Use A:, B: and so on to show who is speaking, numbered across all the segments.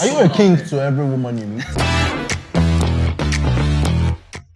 A: Are you a king to every woman you meet?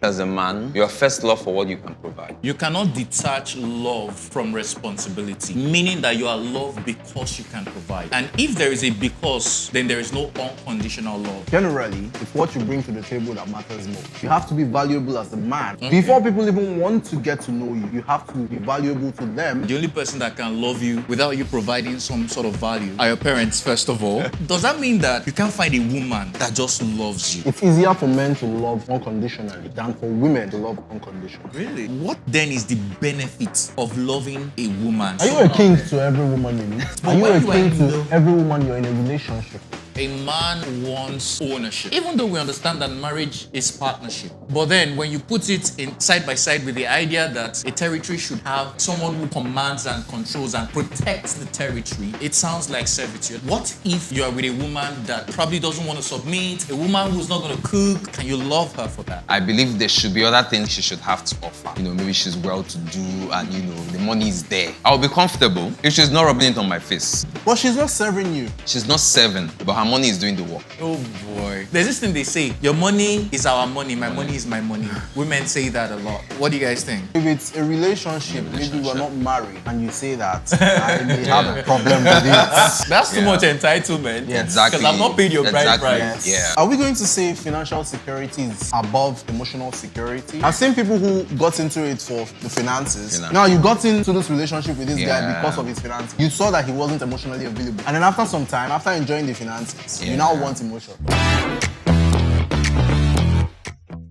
B: As a man, your first love for what you can provide.
C: You cannot detach love from responsibility, meaning that you are loved because you can provide. And if there is a because, then there is no unconditional love.
A: Generally, it's what you bring to the table that matters most. You have to be valuable as a man. Before people even want to get to know you, you have to be valuable to them.
C: The only person that can love you without you providing some sort of value are your parents, first of all. Does that mean that you can't find a woman that just loves you?
A: It's easier for men to love unconditionally than for women to love unconditionally.
C: Really? What then is the benefit of loving a woman?
A: Are you a king to every woman you meet? Are you a king to every woman you're in a relationship with?
C: A man wants ownership. Even though we understand that marriage is partnership. But then when you put it in side by side with the idea that a territory should have someone who commands and controls and protects the territory, it sounds like servitude. What if you are with a woman that probably doesn't want to submit, a woman who's not going to cook? Can you love her for that?
B: I believe there should be other things she should have to offer. Maybe she's well-to-do and, the money is there. I'll be comfortable if she's not rubbing it on my face.
A: But she's not serving you.
B: She's not serving, but her money is doing the work.
C: Oh boy. There's this thing they say, your money is our money, my money is my money. Women say that a lot. What do you guys think?
A: If it's a relationship, maybe we're not married, and you say that, I may have a problem with it.
C: That's too much entitlement.
A: Yeah,
B: exactly.
C: Because I've not paid your bride price.
A: Yes.
B: Yeah.
A: Are we going to say financial security is above emotional security? I've seen people who got into it for the finances. Now, you got into this relationship with this guy because of his finances. You saw that he wasn't emotionally available. And then after some time, after enjoying the finances, you now want emotion.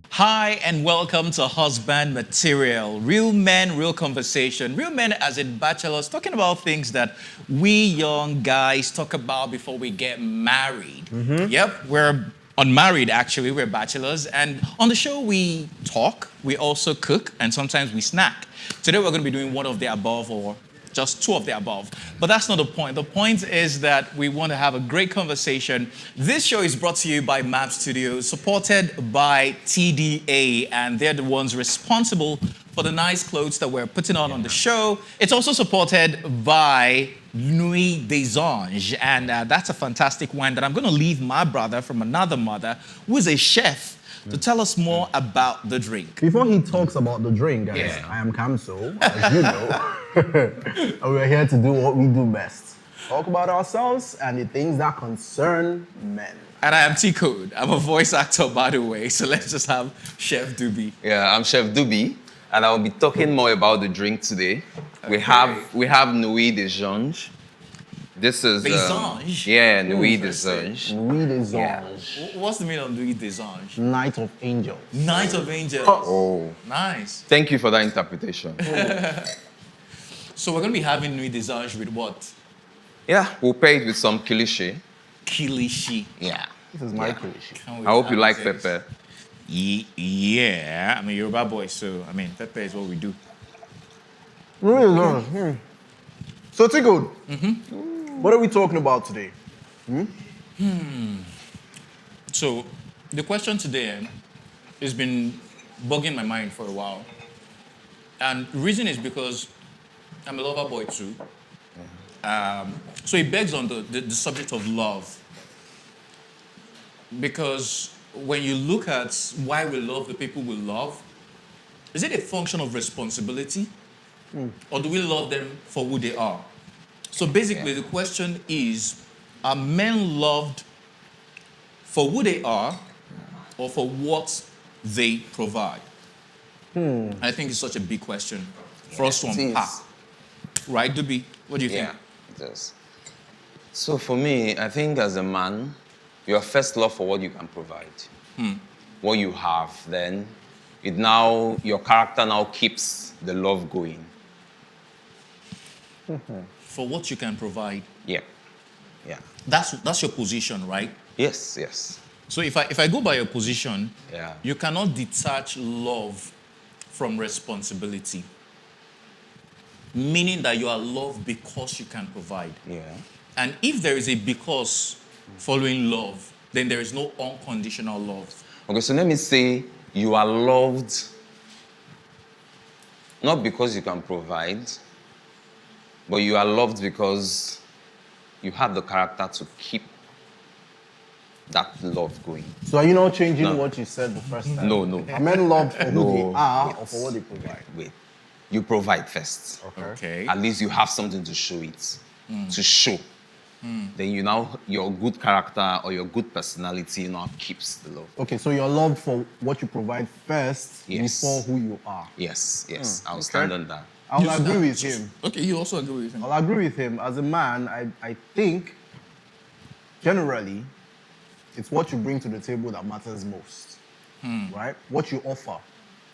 C: Hi, and welcome to Husband Material. Real men, real conversation. Real men as in bachelors, talking about things that we young guys talk about before we get married. Yep, we're unmarried actually, we're bachelors. And on the show we talk, we also cook, and sometimes we snack. Today we're going to be doing one of the above or just two of the above. But that's not the point. The point is that we want to have a great conversation. This show is brought to you by MAP Studios, supported by TDA, and they're the ones responsible for the nice clothes that we're putting on the show. It's also supported by Nuit des Anges, and that's a fantastic wine that I'm going to leave my brother from another mother, who is a chef, to tell us more about the drink.
A: Before he talks about the drink, guys, I am Kamso, as you know. And we're here to do what we do best. Talk about ourselves and the things that concern men.
C: And I am T-Code. I'm a voice actor, by the way, so let's just have Chef Doobie.
B: Yeah, I'm Chef Doobie, and I'll be talking more about the drink today. Okay. We have Nuit des Anges. This is
C: Des Anges?
B: Nuit des Anges.
A: Nuit des Anges.
C: What's the meaning of Nuit des Anges?
A: Night of Angels.
C: Night of Angels.
B: Oh.
C: Nice.
B: Thank you for that interpretation.
C: So we're going to be having Nuit des Anges with what?
B: Yeah, we'll pair it with some kilishi.
C: Kilishi.
B: Yeah.
A: This is my kilishi.
B: I hope you like pepper.
C: Yeah. I'm a Yoruba boy, so, pepper is what we do.
A: Nuit des Anges. So, T-Code, what are we talking about today?
C: So, the question today has been bugging my mind for a while. And the reason is because I'm a lover boy too. So it begs on the subject of love. Because when you look at why we love the people we love, is it a function of responsibility? Or do we love them for who they are? So basically the question is, are men loved for who they are or for what they provide? I think it's such a big question for us to unpack. Right, Doobie? What do you think?
B: Yeah, it is. So for me, I think as a man, your first love for what you can provide. What you have, then your character now keeps the love going.
C: For what you can provide.
B: Yeah.
C: That's your position, right?
B: Yes.
C: So if I go by your position,
B: Yeah.
C: you cannot detach love from responsibility. Meaning that you are loved because you can provide.
B: Yeah.
C: And if there is a because following love, then there is no unconditional love.
B: Okay, so let me say you are loved not because you can provide, but you are loved because you have the character to keep that love going.
A: So are you not changing
B: No.
A: what you said the first time?
B: No, no.
A: Are men loved for who
B: No.
A: they are
B: Wait.
A: or for what they provide?
B: Wait. You provide first.
C: Okay.
B: At least you have something to show it. To show. Then your good character or your good personality now keeps the love.
A: Okay, so you're loved for what you provide first
B: Yes.
A: before who you are.
B: Yes. I'll
A: okay.
B: stand on that.
A: I'll agree with him.
C: Okay, you also agree with him.
A: I'll agree with him. As a man, I think generally it's what you bring to the table that matters most. Right? What you offer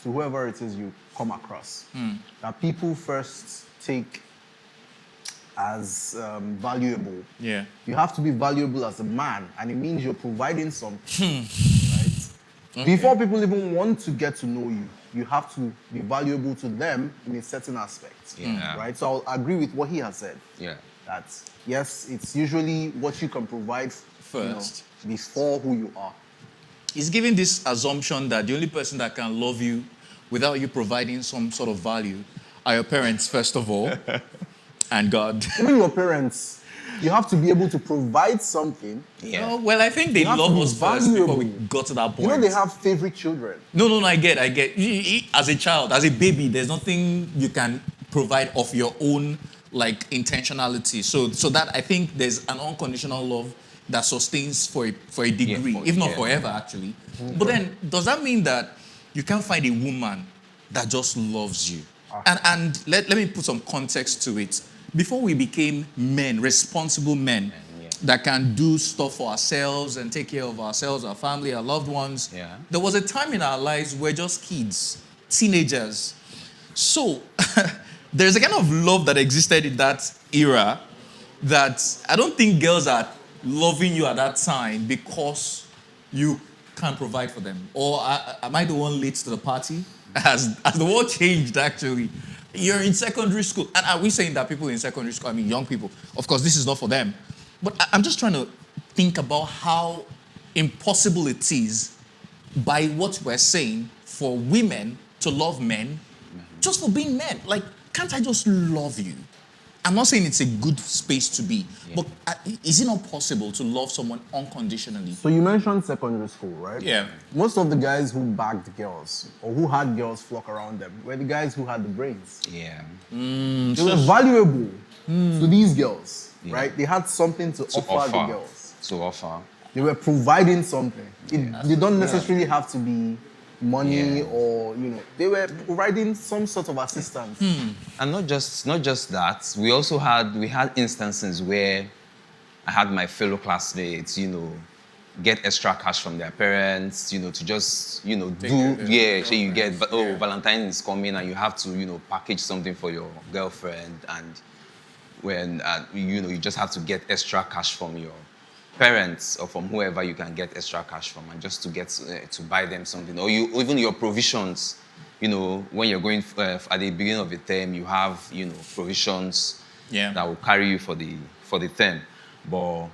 A: to whoever it is you come across. That people first take as valuable.
C: Yeah.
A: You have to be valuable as a man, and it means you're providing something. Right?
C: Okay.
A: Before people even want to get to know you, you have to be valuable to them in a certain aspect.
B: Yeah.
A: Right? So I'll agree with what he has said.
B: Yeah.
A: That yes, it's usually what you can provide
C: First.
A: Before who you are.
C: He's giving this assumption that the only person that can love you without you providing some sort of value are your parents, first of all, and God.
A: Even your parents, you have to be able to provide something.
B: Yeah.
C: Oh, well, I think they
A: You have to
C: love
A: be
C: us first before we
A: valuable.
C: got to that point.
A: You know they have favorite children.
C: No, I get. As a child, as a baby, there's nothing you can provide of your own, like, intentionality. So that, I think there's an unconditional love that sustains for a degree, if not forever, actually. But then, does that mean that you can't find a woman that just loves you? And let me put some context to it. Before we became men, responsible men, that can do stuff for ourselves and take care of ourselves, our family, our loved ones, there was a time in our lives where we're just kids, teenagers. So there's a kind of love that existed in that era that I don't think girls are loving you at that time because you can't provide for them. Or am I the one late to the party? As the world changed, actually. You're in secondary school. And are we saying that people in secondary school, I mean young people, of course, this is not for them. But I'm just trying to think about how impossible it is by what we're saying for women to love men just for being men. Like, can't I just love you? I'm not saying it's a good space to be, but is it not possible to love someone unconditionally?
A: So you mentioned secondary school, right?
C: Yeah.
A: Most of the guys who bagged girls or who had girls flock around them were the guys who had the brains.
B: Yeah.
A: They were valuable to these girls, right? They had something to offer the girls.
B: To offer.
A: They were providing something. They don't necessarily have to be money or, they were providing some sort of assistance.
B: And not just that, we had instances where I had my fellow classmates, get extra cash from their parents, to just, say you get, Valentine is coming and you have to, package something for your girlfriend, and when, you just have to get extra cash from your parents or from whoever you can get extra cash from, and just to get to buy them something, or even your provisions. When you're going at the beginning of the term, you have provisions that will carry you for the term. But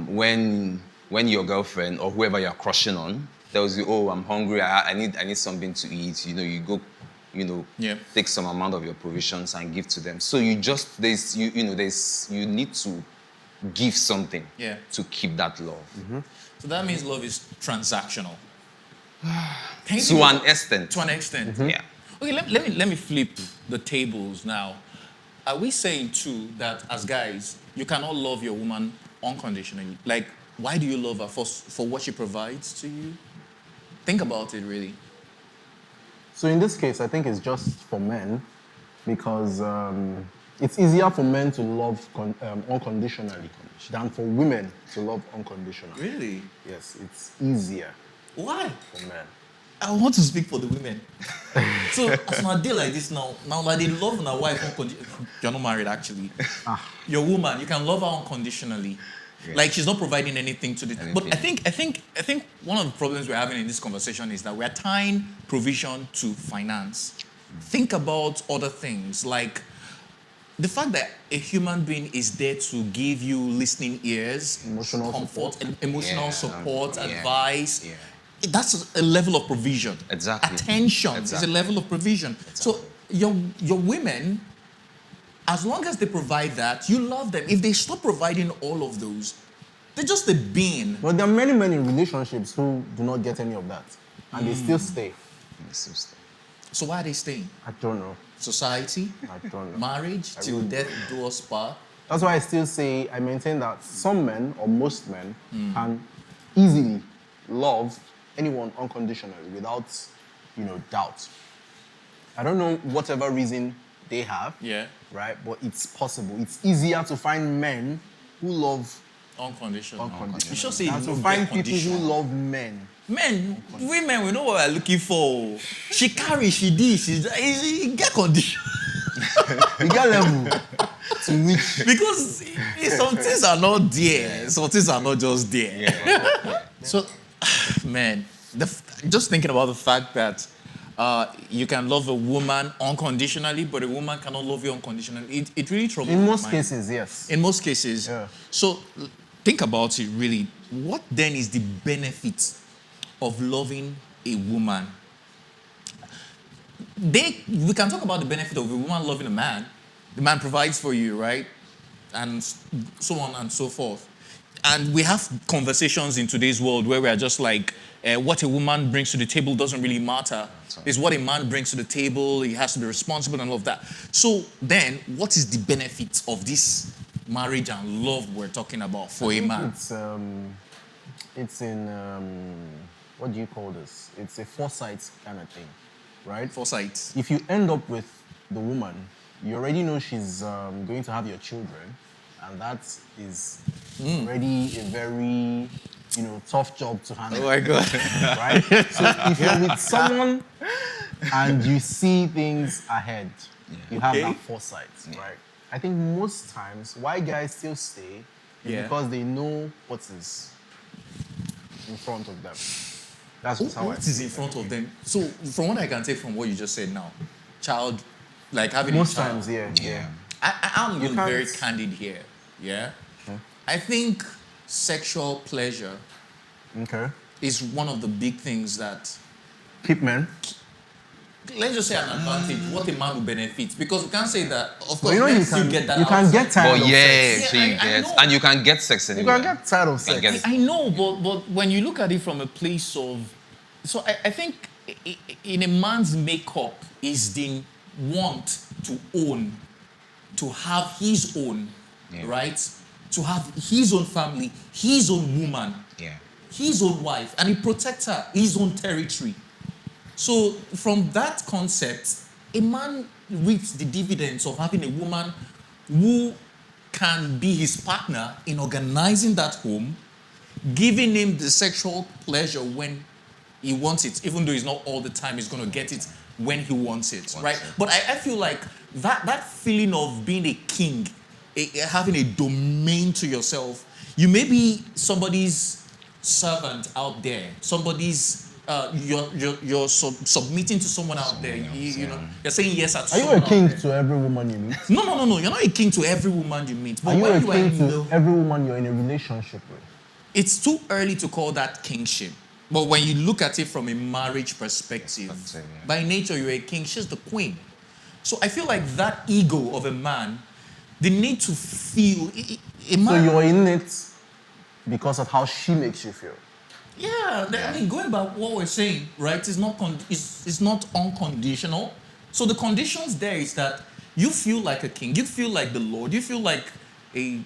B: when your girlfriend or whoever you're crushing on tells you, "Oh, I'm hungry. I need something to eat," you go, take some amount of your provisions and give to them. So you need to give something to keep that love.
C: So that means love is transactional.
B: To an extent.
C: To an extent.
B: Yeah.
C: Okay, let me flip the tables now. Are we saying too that as guys, you cannot love your woman unconditionally? Like, why do you love her? For what she provides to you? Think about it, really.
A: So in this case, I think it's just for men because it's easier for men to love unconditionally than for women to love unconditionally.
C: Really?
A: Yes, it's easier
C: Why?
A: for men.
C: I want to speak for the women. So as on a day like this now like they love their wife unconditionally. You're not married, actually. Your woman, you can love her unconditionally. Yeah. Like she's not providing anything to the. But I think one of the problems we're having in this conversation is that we're tying provision to finance. Think about other things like the fact that a human being is there to give you listening ears,
A: emotional
C: comfort,
A: support.
C: emotional support, advice. Yeah. That's a level of provision.
B: Exactly.
C: Attention is a level of provision. Exactly. So your women, as long as they provide that, you love them. If they stop providing all of those, They're just a being.
A: But there are many men in relationships who do not get any of that. And they still stay.
C: So why are they staying?
A: I don't know.
C: Society?
A: I don't know.
C: Marriage? Till death do us part?
A: That's why I still say, I maintain that some men, or most men, can easily love anyone unconditionally without, doubt. I don't know whatever reason they have, right? But it's possible. It's easier to find men who love
C: unconditional.
A: You
C: should say
A: to find people who love men.
C: Men, women, we know what we're looking for. She carry, she did, she get condition.
A: You get level to which.
C: Because some things are not there. Some things are not just there.
B: Yeah.
C: So, man, just thinking about the fact that you can love a woman unconditionally, but a woman cannot love you unconditionally. It really troubles me.
A: In most cases, yes.
C: In most cases.
A: Yeah.
C: So, think about it really. What then is the benefit of loving a woman? We can talk about the benefit of a woman loving a man. The man provides for you, right? And so on and so forth. And we have conversations in today's world where we are just like, what a woman brings to the table doesn't really matter. It's what a man brings to the table. He has to be responsible and all of that. So then, what is the benefit of this marriage and love we're talking about for a man?
A: It's in, what do you call this? It's a foresight kind of thing, right?
C: Foresight.
A: If you end up with the woman, you already know she's going to have your children, and that is already a very, tough job to handle.
C: Oh my God.
A: Right? So if you're with someone and you see things ahead, you have that foresight, right? I think most times why guys still stay is because they know what is in front of them. That's just how
C: what is in front of them? So from what I can take from what you just said now, having
A: most
C: a child.
A: times, yeah.
C: I'm being very candid here. Yeah.
A: Okay.
C: I think sexual pleasure is one of the big things that
A: keep men.
C: Let's just say an advantage, what a man will benefit. Because we can't say that, of course,
A: you
C: still get that.
A: You can get tired of
B: sex.
C: Yeah,
B: so you get, and you can get sex anywhere.
A: You can get tired of sex.
C: I know, but when you look at it from a place of... So I think in a man's makeup is the want to own, to have his own, right? To have his own family, his own woman, his own wife, and he protects her, his own territory. So from that concept, a man reaps the dividends of having a woman who can be his partner in organizing that home, giving him the sexual pleasure when he wants it, even though it's not all the time, he's going to get it when he wants it, right? But I feel like that feeling of being a king, having a domain to yourself, you may be somebody's servant out there, somebody's you're submitting to someone out there. You're saying yes at.
A: Are you a king to every woman you meet?
C: No. You're not a king to every woman you meet. But
A: are you a king to every woman you're in a relationship with?
C: It's too early to call that kingship. But when you look at it from a marriage perspective, by nature you're a king. She's the queen. So I feel like that ego of a man, the need to feel. A man,
A: so you're in it because of how she makes you feel.
C: Yeah, I mean, going back what we're saying, right? It's not unconditional. So the conditions there is that you feel like a king, you feel like the Lord, you feel like the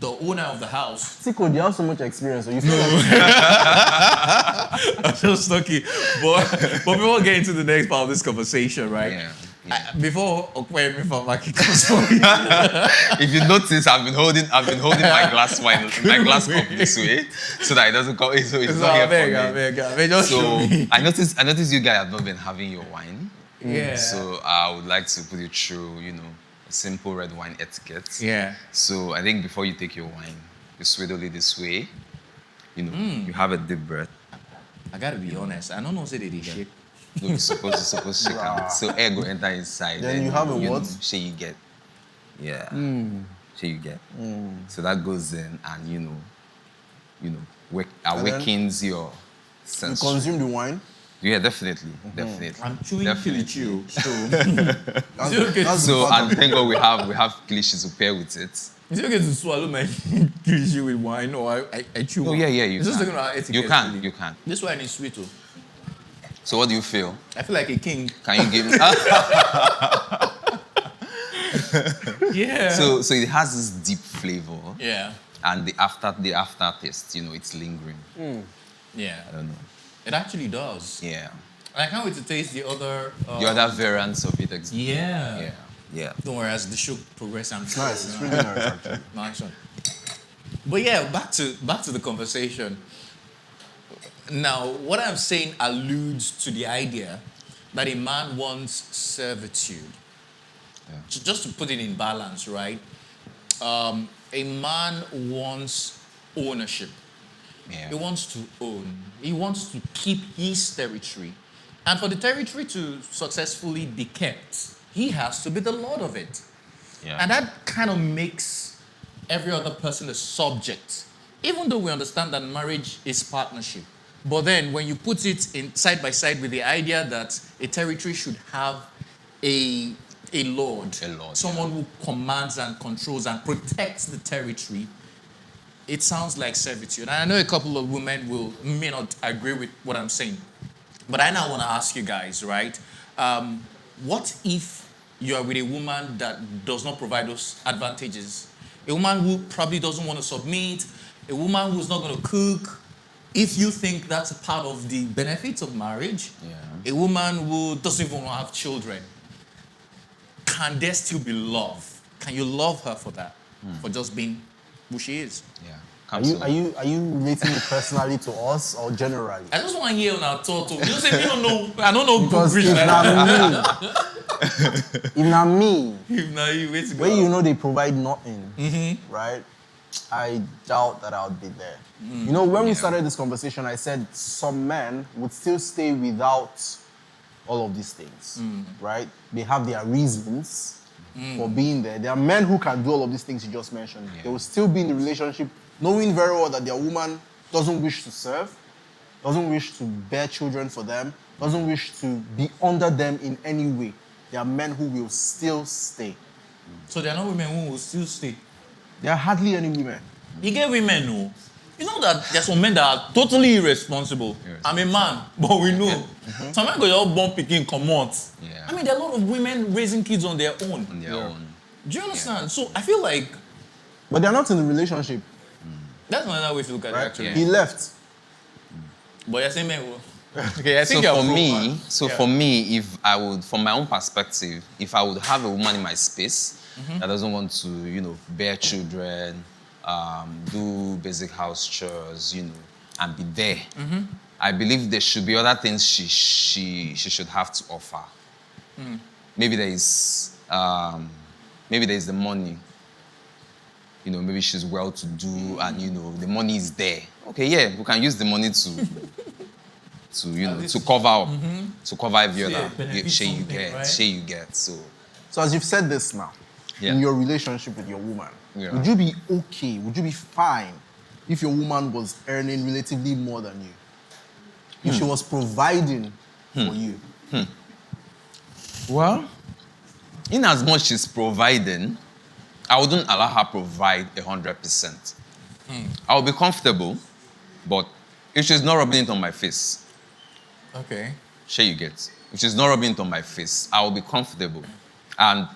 C: owner of the house.
A: Tico, you have so much experience, so you feel like...
C: I'm just lucky. But before we get into the next part of this conversation, right?
B: Yeah.
C: Before Okwemi Famaki comes for me.
B: If you notice, I've been holding my glass wine, my glass cup this way, so that it doesn't come. So it's not here for me. So I noticed you guys have not been having your wine.
C: Yeah.
B: So I would like to put you through, a simple red wine etiquette.
C: Yeah.
B: So I think before you take your wine, you swiddle it this way. You have a deep breath.
C: I gotta be honest. I don't know say they shake.
B: No, you're supposed to shake out. So air go enter inside.
A: Then you have a what?
B: Shall you get? Yeah. Shall you get? So that goes in and awakens your sense.
A: You consume the wine?
B: Yeah, definitely.
C: I'm chewing kilichi.
B: So and thank God we have kilichi to pair with it.
C: Is it okay to swallow my cliche with wine or I chew?
B: Oh, yeah, you
C: It's just
B: can.
C: talking about etiquette.
B: You can,
C: really.
B: you can.
C: This wine is sweet too.
B: So what do you feel?
C: I feel like a king.
B: Can you give me...
C: Yeah.
B: So it has this deep flavor.
C: Yeah.
B: And the aftertaste, it's lingering.
C: Yeah.
B: I don't know.
C: It actually does.
B: Yeah.
C: I can't wait to taste the other.
B: The other variants of it.
C: Yeah.
B: Yeah.
C: Don't worry, as the show progresses, I'm sure.
A: Nice, it's really nice actually.
C: Nice one. But yeah, back to the conversation. Now, what I'm saying alludes to the idea that a man wants servitude.
B: Yeah.
C: Just to put it in balance, right? A man wants ownership.
B: Yeah.
C: He wants to own. He wants to keep his territory. And for the territory to successfully be kept, he has to be the lord of it.
B: Yeah.
C: And that kind of makes every other person a subject, even though we understand that marriage is partnership. But then when you put it in side by side with the idea that a territory should have a lord, someone who commands and controls and protects the territory, it sounds like servitude. And I know a couple of women may not agree with what I'm saying. But I now want to ask you guys, right? What if you are with a woman that does not provide those advantages? A woman who probably doesn't want to submit, a woman who's not going to cook. If you think that's a part of the benefits of marriage, a woman who doesn't even want to have children, can there still be love? Can you love her for that? For just being who she is?
B: Yeah.
A: Are you relating it personally to us or generally?
C: I just want to hear on our thought. You don't say you don't know. I don't know.
A: Because if not me,
C: If not you, wait to go.
A: when you know they provide nothing, right? I doubt that I'll be there. You know, when we started this conversation, I said some men would still stay without all of these things, right? They have their reasons for being there. There are men who can do all of these things you just mentioned. They will still be in the relationship knowing very well that their woman doesn't wish to serve, doesn't wish to bear children for them, doesn't wish to be under them in any way. There are men who will still stay.
C: So there are no women who will still stay.
A: There are hardly any women.
C: You get women, no. You know that there's some men that are totally irresponsible. I'm a man, but we know. Some men go all born picking come out.
B: Yeah.
C: I mean, there are a lot of women raising kids on their own.
B: On their own.
C: Do you understand? So I feel like
A: But they're not in the relationship,
C: that's another way to look at
A: right?
C: it, actually.
A: He left.
C: But you're saying men will. Okay, I
B: So
C: think you're
B: for
C: a
B: me,
C: woman.
B: for me, if I would, from my own perspective, if I would have a woman in my space that doesn't want to, bear children, do basic house chores, and be there, I believe there should be other things she should have to offer. Maybe there is the money. Maybe she's well-to-do and, the money is there. Okay, yeah, we can use the money to cover up, to cover every other share you get.
A: So as you've said this now, in your relationship with your woman, would you be okay, would you be fine if your woman was earning relatively more than you? If she was providing for you?
B: Well, in as much she's providing, I wouldn't allow her provide 100%. I would be comfortable, but if she's not rubbing it on my face,
C: Okay.
B: share you get. If she's not rubbing it on my face, I will be comfortable. And,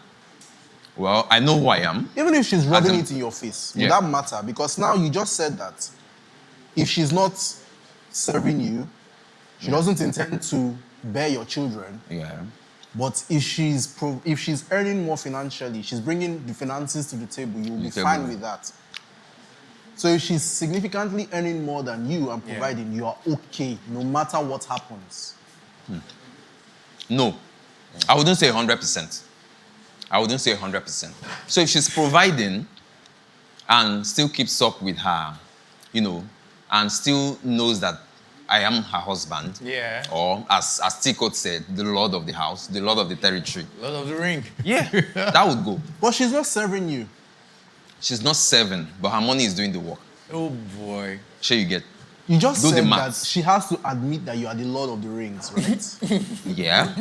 B: well, I know who I am.
A: Even if she's rubbing it in your face, would that matter? Because now you just said that if she's not serving you, she doesn't intend to bear your children.
B: Yeah.
A: But if she's earning more financially, she's bringing the finances to the table, you'll be fine with that. So if she's significantly earning more than you and providing, you are okay, no matter what happens.
B: No, I wouldn't say 100%. I wouldn't say 100%. So if she's providing and still keeps up with her, and still knows that I am her husband, or as Tikot said, the lord of the house, the lord of the territory.
C: Lord of the Ring.
B: Yeah, that would go.
A: But she's not serving you.
B: She's not serving, but her money is doing the work.
C: Oh boy.
B: Sure you get.
A: You just
B: Do the
A: said that
B: maths.
A: she has to admit that you are the Lord of the Rings, right?
B: Yeah.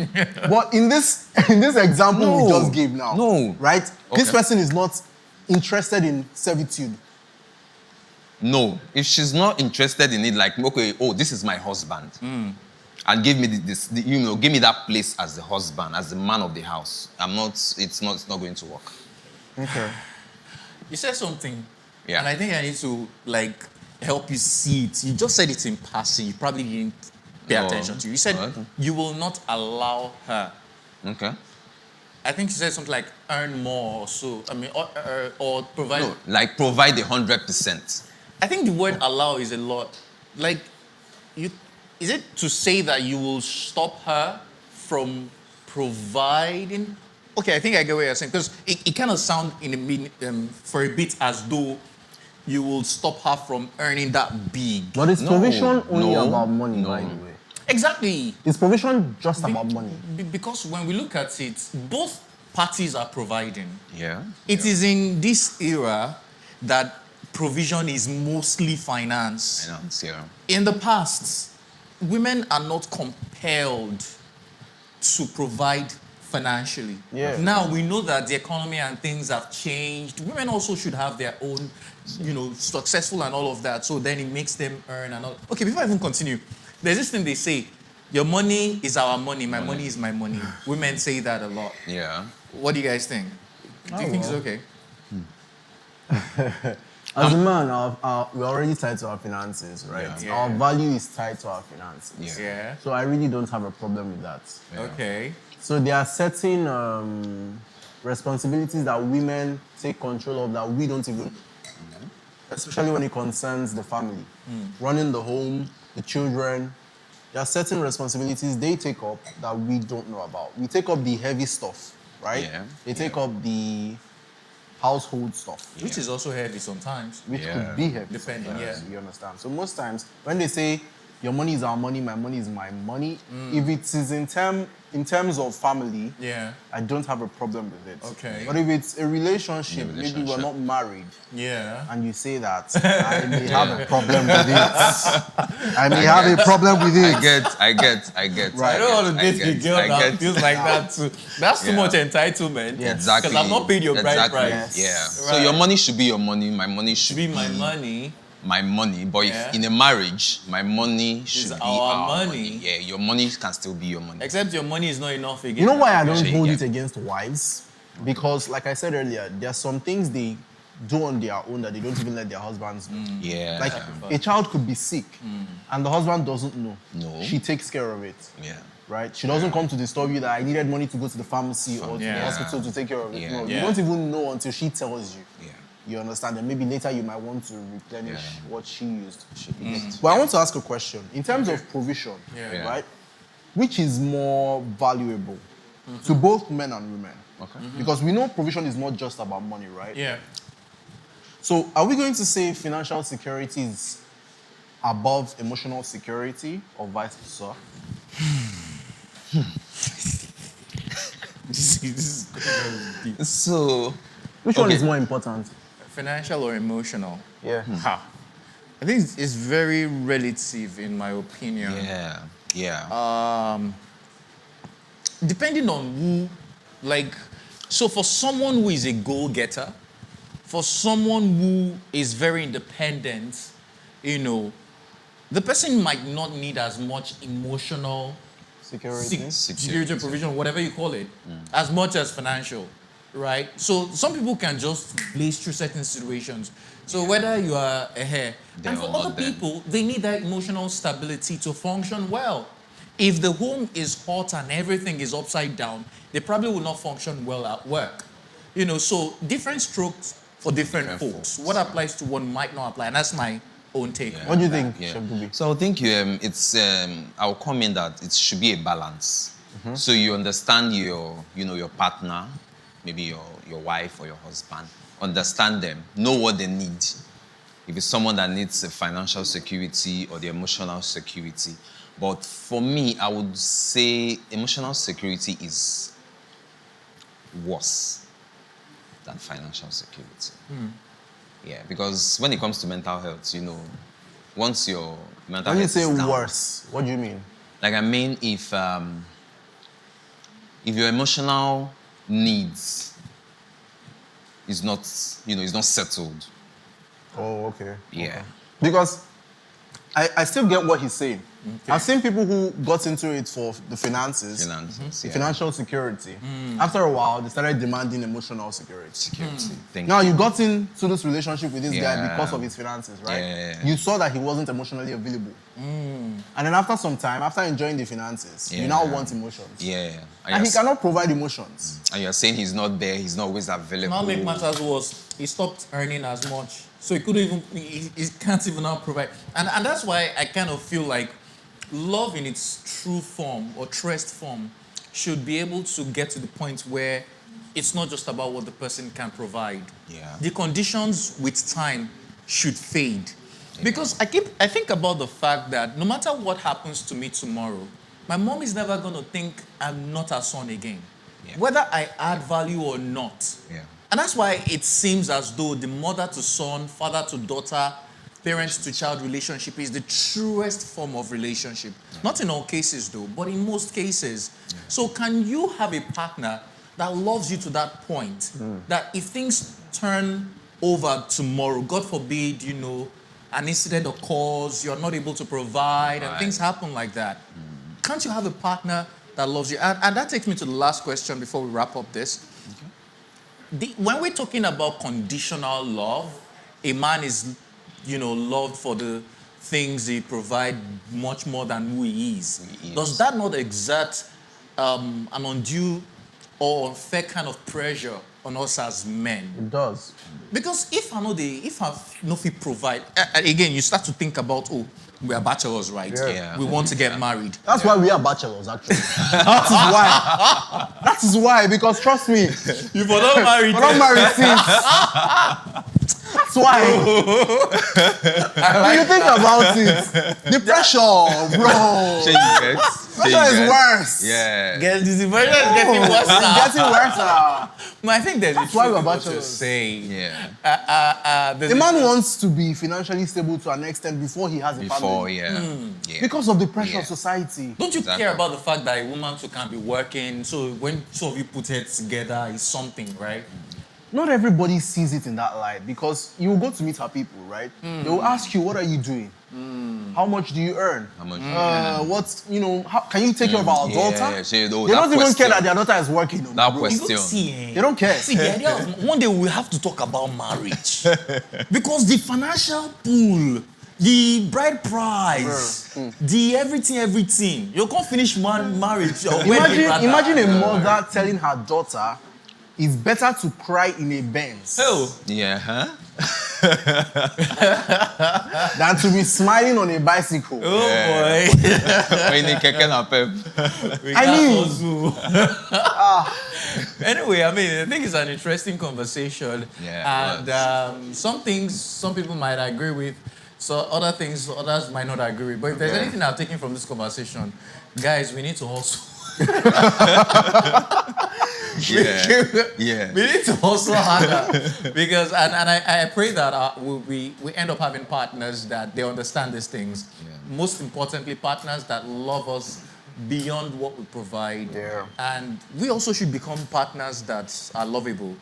A: But in this example we just gave now,
B: No.
A: right? This
B: Okay.
A: person is not interested in servitude?
B: No, if she's not interested in it, like, okay, oh, this is my husband, and give me give me that place as the husband, as the man of the house. It's not going to work.
A: Okay.
C: You said something,
B: Yeah.
C: and I think I need to help you see it. You just said it in passing. You probably didn't pay attention to it. You said you will not allow her.
B: Okay.
C: I think you said something like earn more or so. I mean, or provide.
B: No, like provide 100%.
C: I think the word allow is a lot. Like, is it to say that you will stop her from providing? Okay, I think I get what you're saying, because it kind of sounds for a bit as though you will stop her from earning that big.
A: But is provision only
B: no,
A: about money,
B: no.
A: by the way?
C: Exactly.
A: Is provision just about money?
C: Because when we look at it, both parties are providing.
B: Yeah.
C: It is in this era that provision is mostly finance.
B: Finance, yeah.
C: In the past, women are not compelled to provide financially.
A: Yeah.
C: Now we know that the economy and things have changed. Women also should have their own, successful and all of that. So then it makes them earn and all. Okay, before I even continue, there's this thing they say, your money is our money, my money is my money. Women say that a lot.
B: Yeah.
C: What do you guys think? Do you think it's okay?
A: As a man, we're already tied to our finances, right?
C: Yeah.
A: Our value is tied to our finances.
C: Yeah.
A: So I really don't have a problem with that.
B: Yeah.
C: Okay.
A: So there are certain responsibilities that women take control of that we don't even, especially when it concerns the family. Running the home, the children. There are certain responsibilities they take up that we don't know about. We take up the heavy stuff, right?
B: Yeah.
A: They take up the household stuff.
C: Which is also heavy sometimes.
A: Which
B: Yeah.
A: could be heavy.
C: Depending,
A: sometimes,
C: yeah.
A: You understand? So most times when they say your money is our money, my money is my money, if it is in terms of family,
C: Yeah.
A: I don't have a problem with it.
C: Okay.
A: But if it's a relationship, maybe we're not married,
C: Yeah.
A: and you say that, I may have a problem with it. I may have a problem with it.
B: I get.
A: Right.
C: I don't want to date a girl
B: I
C: that
B: get.
C: feels like that too. That's too
B: Yeah.
C: much entitlement.
A: Yes.
B: Exactly.
C: Because I've not paid your bride
B: Exactly.
C: price.
B: Yeah.
A: Yes.
B: So your money should be your money. My money should
C: Be my money.
B: my money. But
C: Yeah.
B: if in a marriage, my money should be
C: our
B: our
C: money.
B: money. Yeah, your money can still be your money.
C: Except your money is not enough again.
A: You know why I don't
B: Actually,
A: hold
B: yeah.
A: it against wives? Because, like I said earlier, there are some things they do on their own that they don't even let their husbands know.
B: Yeah.
A: Like a child could be sick, and the husband doesn't know.
B: No.
A: She takes care of it.
B: Yeah.
A: Right? She doesn't come to disturb you that I needed money to go to the pharmacy or to the
C: Yeah.
A: hospital to take care of it.
B: Yeah.
A: No, you
C: Yeah.
A: don't even know until she tells you.
B: Yeah.
A: You understand? And maybe later you might want to replenish
B: Yeah.
A: what she used. But I want to ask a question. In terms of provision,
C: Yeah.
A: right? Which is more valuable to both men and women?
B: Okay.
A: Because we know provision is not just about money, right?
C: Yeah.
A: So are we going to say financial security is above emotional security or vice versa?
C: This is deep.
B: So
A: Which one
B: Okay.
A: is more important?
C: Financial or emotional?
A: Yeah.
C: Ha. I think it's very relative in my opinion.
B: yeah. Yeah.
C: Depending on who, so for someone who is a goal-getter, for someone who is very independent, the person might not need as much emotional
A: Security.
C: security provision, whatever you call it, as much as financial, right? So some people can just blaze through certain situations. So whether you are a hair,
B: They
C: and for
B: are not
C: other
B: them.
C: people, they need that emotional stability to function well. If the home is hot and everything is upside down, they probably will not function well at work. So different strokes for different folks. What applies to one might not apply, and that's my own take.
B: Yeah.
A: What do you think,
B: Yeah.
A: Shebubi?
B: So I think I'll comment that it should be a balance. So you understand your partner, maybe your wife or your husband, understand them, know what they need. If it's someone that needs the financial security or the emotional security. But for me, I would say emotional security is worse than financial security. Yeah, because when it comes to mental health, once your mental
A: When you
B: health
A: say
B: is down,
A: worse, what do you mean?
B: like I mean, if your emotional needs is not, is not settled.
A: Oh, okay.
B: Yeah.
A: Okay. Because I still get what he's saying. Okay. I've seen people who got into it for the finances,
B: Yeah.
A: financial security. After a while, they started demanding emotional security.
B: Now
A: you got into this relationship with this guy because of his finances, right?
B: Yeah.
A: You saw that he wasn't emotionally available. And then after some time, after enjoying the finances, you now want emotions.
B: Yeah.
A: And he cannot provide emotions.
B: And you're saying he's not there, he's not always available.
D: Now make matters worse, he stopped earning as much. So he couldn't even, he can't even now provide. And that's why I kind of feel like love in its true form or truest form should be able to get to the point where it's not just about what the person can provide.
B: Yeah.
D: The conditions with time should fade. Yeah. Because I think about the fact that no matter what happens to me tomorrow, my mom is never going to think I'm not her son again. Yeah. Whether I add value or not.
B: Yeah.
D: And that's why it seems as though the mother to son, father to daughter, parents to child relationship is the truest form of relationship. Yeah. Not in all cases though, but in most cases. Yeah. So can you have a partner that loves you to that point, that if things turn over tomorrow, God forbid, an incident occurs, you're not able to provide, and things happen like that. Can't you have a partner that loves you? And that takes me to the last question before we wrap up this. Okay. When we're talking about conditional love, a man is, loved for the things he provides much more than who he is. Does that not exert an undue or unfair kind of pressure on us as men?
A: It does.
D: Because if I know if we provide, again, you start to think about, we are bachelors, right?
A: Yeah.
D: We want to get married.
A: That's why we are bachelors, actually. That is why, because trust me,
D: you've not married.
A: We're not married since. That's why. When you think about it, the pressure, bro. Pressure is worse.
B: Yeah.
D: The pressure is getting worse now.
A: It's getting worse now.
D: I think
A: that's why we're bachelors.
D: Saying.
B: Yeah.
A: The man wants to be financially stable to an extent before he has a family.
B: Yeah.
A: Because of the pressure of society.
D: Don't you care about the fact that a woman too can be working? So when two of you put heads together, it's something, right?
A: Not everybody sees it in that light because you will go to meet her people, right? They will ask you, what are you doing? How much do you earn?
B: How much?
A: Can you take care of our daughter? They don't even care that their daughter is working.
B: That question.
A: They don't care.
D: See, the idea is one day we have to talk about marriage. Because the financial pool, the bride price, the everything. You can't finish one marriage.
A: Imagine a mother telling her daughter, it's better to cry in a Benz than to be smiling on a bicycle.
D: Oh boy. Anyway, I think it's an interesting conversation.
B: Yeah,
D: and some things, some people might agree with. So other things, others might not agree with. But if there's anything I've taken from this conversation, guys, we need to hustle. We need to hustle harder because, and I pray that we end up having partners that they understand these things. Most importantly, partners that love us beyond what we provide. And we also should become partners that are lovable,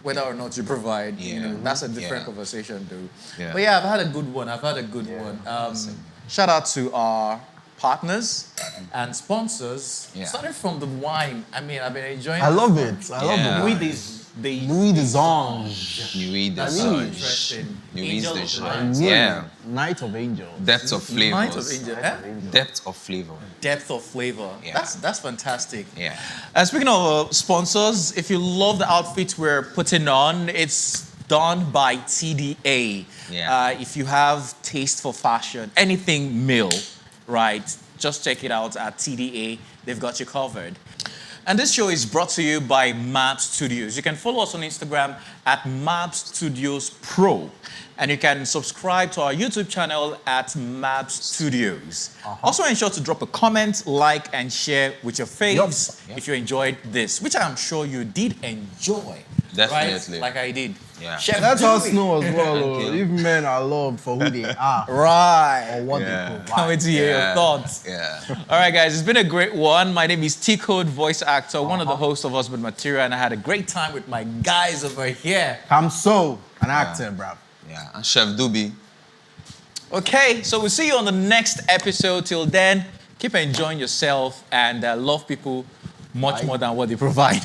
D: whether or not you provide. That's a different conversation, though. But I've had a good one. Shout out to our partners and sponsors, starting from the wine. I've been enjoying.
A: I love it. I love the
D: Nuit des
B: Anges. Nuit des
D: Anges.
B: Nuit des Anges. Yeah.
A: Night of Angels.
B: Depth of flavors.
D: Night of Angels.
B: Depth of flavor.
D: Depth of flavor.
B: Yeah.
D: That's fantastic.
B: Yeah.
C: And speaking of sponsors, if you love the outfit we're putting on, it's done by TDA.
B: Yeah.
C: If you have taste for fashion, anything male, right? Just check it out at TDA. They've got you covered. And this show is brought to you by Map Studios. You can follow us on Instagram at Map Studios Pro. And you can subscribe to our YouTube channel at Map Studios. Also ensure to drop a comment, like, and share with your faves if you enjoyed this, which I'm sure you did enjoy.
B: Definitely.
D: Right? Like I did.
B: Yeah.
D: Chef
A: Let us
D: Dewey.
A: know as well
B: Thank you.
A: if men are loved for who they are
D: Right.
A: or what
B: Yeah.
A: they
D: Can't
A: provide.
D: wait to hear your thoughts.
B: Yeah.
C: All right, guys, it's been a great one. My name is T-Code, voice actor, one of the hosts of Husband Material, and I had a great time with my guys over here.
A: I'm so an actor, bruv.
B: Yeah. And Chef Dubi.
C: Okay, so we'll see you on the next episode. Till then, keep enjoying yourself and love people much more than what they provide.